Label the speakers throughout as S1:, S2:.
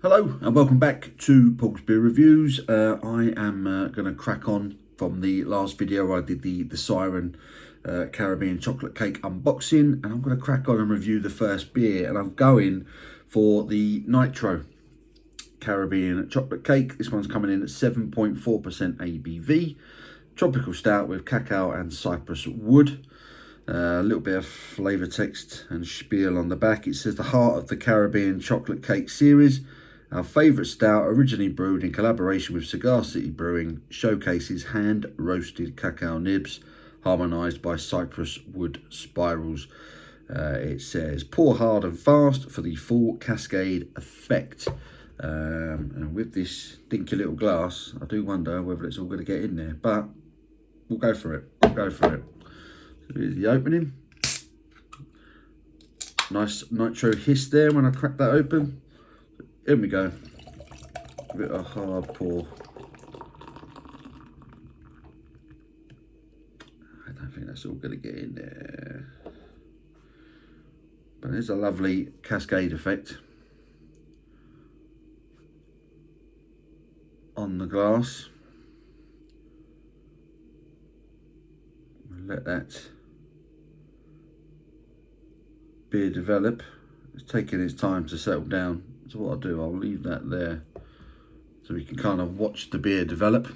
S1: Hello and welcome back to Paul's Beer Reviews. I am going to crack on from the last video. I did the Siren Caribbean chocolate cake unboxing, and I'm going to crack on and review the first beer, and I'm going for the Nitro Caribbean chocolate cake. This one's coming in at 7.4% ABV, tropical stout with cacao and cypress wood. A little bit of flavour text and spiel on the back. It says the heart of the Caribbean chocolate cake series. Our favourite stout, originally brewed in collaboration with Cigar City Brewing, showcases hand-roasted cacao nibs, harmonised by cypress wood spirals. It says, pour hard and fast for the full cascade effect. And with this dinky little glass, I do wonder whether it's all going to get in there, but we'll go for it. So here's the opening. Nice nitro hiss there when I crack that open. Here we go. A bit of hard pour. I don't think that's all going to get in there. But there's a lovely cascade effect on the glass. Let that beer develop. It's taking its time to settle down. So what I'll do, I'll leave that there so we can kind of watch the beer develop.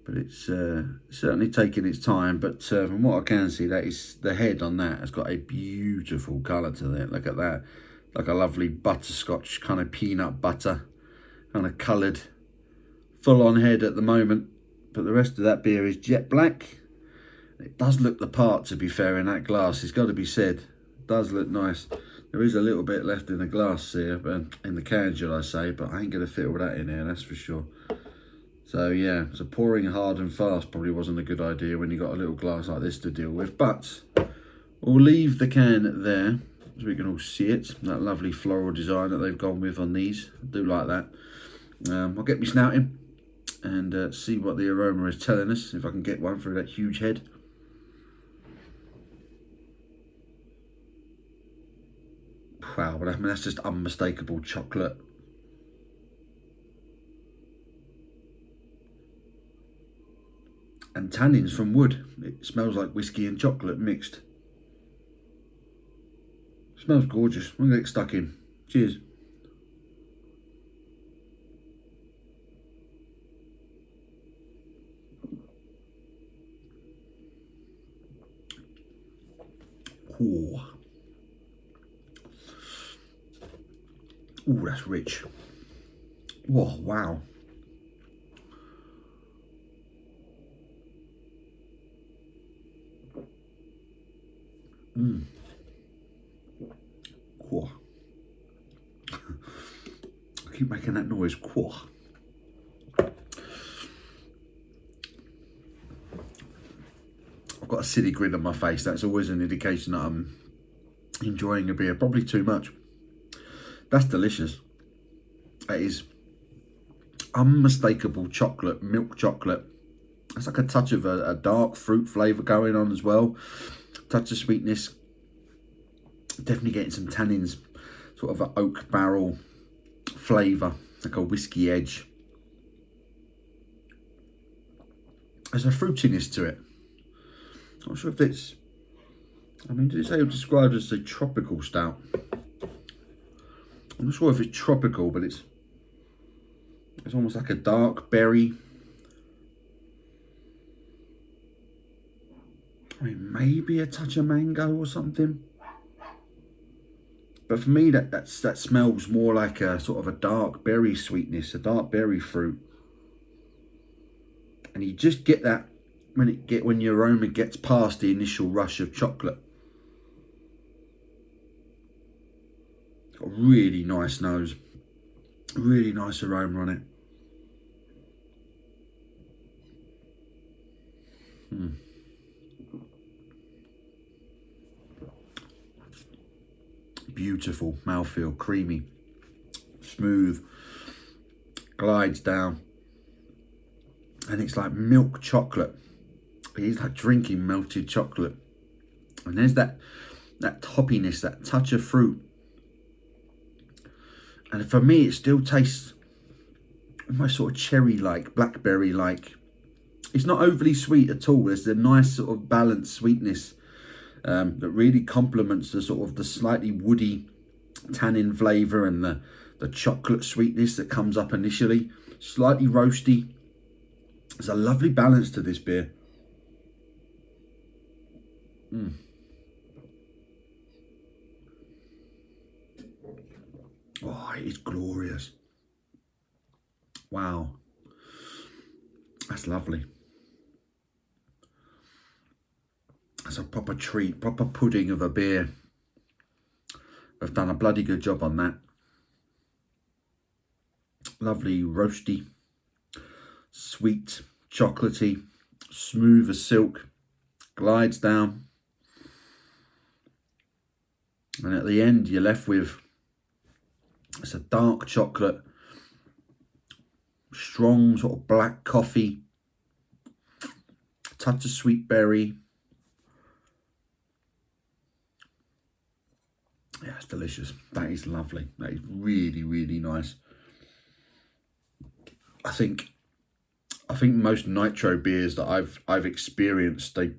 S1: But it's certainly taking its time. But from what I can see, that is the head on that has got a beautiful colour to it. Look at that, like a lovely butterscotch kind of peanut butter, kind of coloured, full on head at the moment. But the rest of that beer is jet black. It does look the part, to be fair, in that glass. It's got to be said. It does look nice. There is a little bit left in the glass here, but in the can, should I say, but I ain't going to fit all that in here, that's for sure. So yeah, so pouring hard and fast probably wasn't a good idea when you got a little glass like this to deal with. But we'll leave the can there so we can all see it. That lovely floral design that they've gone with on these. I do like that. I'll get me snouting and see what the aroma is telling us, if I can get one through that huge head. Wow, but I mean, that's just unmistakable chocolate. And tannins from wood. It smells like whiskey and chocolate mixed. Smells gorgeous. I'm going to get stuck in. Cheers. Ooh. Ooh, that's rich. Whoa, wow. Quah. I keep making that noise. Quah. I've got a silly grin on my face. That's always an indication that I'm enjoying a beer. Probably too much. That's delicious. That is unmistakable chocolate, milk chocolate. It's like a touch of a dark fruit flavour going on as well. Touch of sweetness. Definitely getting some tannins, sort of an oak barrel flavour, like a whiskey edge. There's a fruitiness to it. Not sure if it's, I mean, did it say it was described as a tropical stout? I'm not sure if it's tropical, but it's almost like a dark berry. I mean, maybe a touch of mango or something. But for me, that smells more like a sort of a dark berry sweetness, a dark berry fruit. And you just get that when your aroma gets past the initial rush of chocolate. Got a really nice nose, really nice aroma on it. Beautiful mouthfeel, creamy, smooth, glides down, and it's like milk chocolate. It is like drinking melted chocolate. And there's that toppiness, that touch of fruit. And for me, it still tastes almost sort of cherry-like, blackberry-like. It's not overly sweet at all. There's a nice sort of balanced sweetness that really complements the sort of the slightly woody tannin flavour and the chocolate sweetness that comes up initially. Slightly roasty. There's a lovely balance to this beer. Oh, it is glorious. Wow. That's lovely. That's a proper treat, proper pudding of a beer. I've done a bloody good job on that. Lovely, roasty, sweet, chocolatey, smooth as silk, glides down. And at the end, you're left with, it's a dark chocolate, strong sort of black coffee, touch of sweet berry. Yeah, it's delicious. That is lovely. That is really, really nice. I think most Nitro beers that I've experienced, they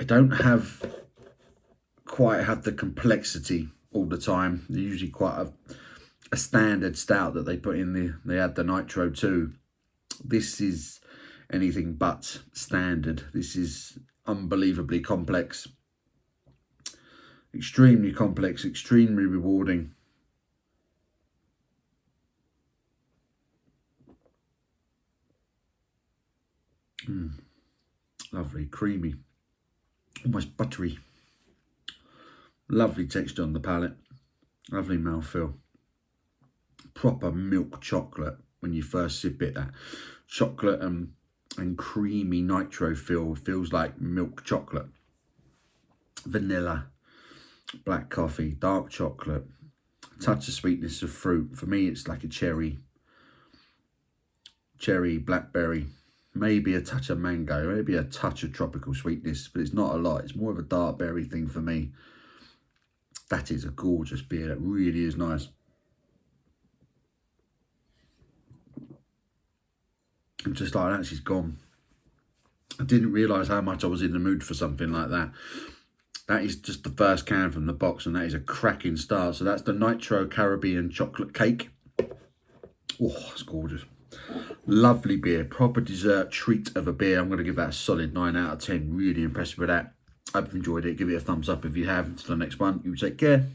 S1: don't quite have the complexity all the time. They're usually quite a standard stout that they put in they add the Nitro to. This is anything but standard. This is unbelievably complex. Extremely complex, extremely rewarding. Lovely, creamy, almost buttery. Lovely texture on the palate. Lovely mouthfeel. Proper milk chocolate when you first sip it. That chocolate and creamy Nitro feels like milk chocolate. Vanilla, black coffee, dark chocolate, touch of sweetness of fruit. For me, it's like a cherry, blackberry, maybe a touch of mango, maybe a touch of tropical sweetness, but it's not a lot. It's more of a dark berry thing for me. That is a gorgeous beer. It really is nice. And just like that, she's gone. I didn't realise how much I was in the mood for something like that. That is just the first can from the box, and that is a cracking start. So that's the Nitro Caribbean Chocolate Cake. Oh, it's gorgeous. Lovely beer, proper dessert treat of a beer. I'm going to give that a solid 9 out of 10. Really impressed with that. I hope you've enjoyed it. Give it a thumbs up if you have. Until the next one, you take care.